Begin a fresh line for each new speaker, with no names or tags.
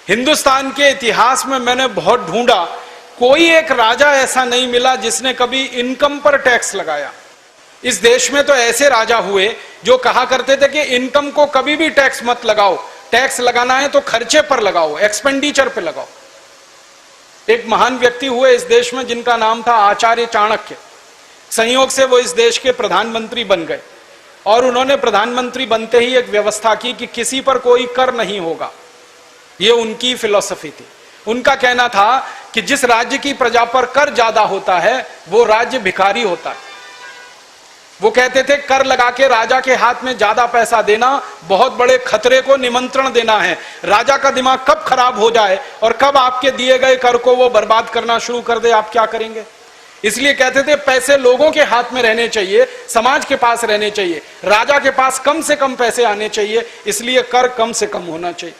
हिंदुस्तान के इतिहास में मैंने बहुत ढूंढा, कोई एक राजा ऐसा नहीं मिला जिसने कभी इनकम पर टैक्स लगाया। इस देश में तो ऐसे राजा हुए जो कहा करते थे कि इनकम को कभी भी टैक्स मत लगाओ, टैक्स लगाना है तो खर्चे पर लगाओ, एक्सपेंडिचर पे लगाओ। एक महान व्यक्ति हुए इस देश में जिनका नाम था आचार्य चाणक्य। संयोग से वो इस देश के प्रधानमंत्री बन गए और उन्होंने प्रधानमंत्री बनते ही एक व्यवस्था की कि किसी पर कोई कर नहीं होगा। ये उनकी फिलॉसफी थी। उनका कहना था कि जिस राज्य की प्रजा पर कर ज्यादा होता है वो राज्य भिखारी होता है। वो कहते थे कर लगा के राजा के हाथ में ज्यादा पैसा देना बहुत बड़े खतरे को निमंत्रण देना है। राजा का दिमाग कब खराब हो जाए और कब आपके दिए गए कर को वो बर्बाद करना शुरू कर दे, आप क्या करेंगे? इसलिए कहते थे पैसे लोगों के हाथ में रहने चाहिए, समाज के पास रहने चाहिए, राजा के पास कम से कम पैसे आने चाहिए, इसलिए कर कम से कम होना चाहिए।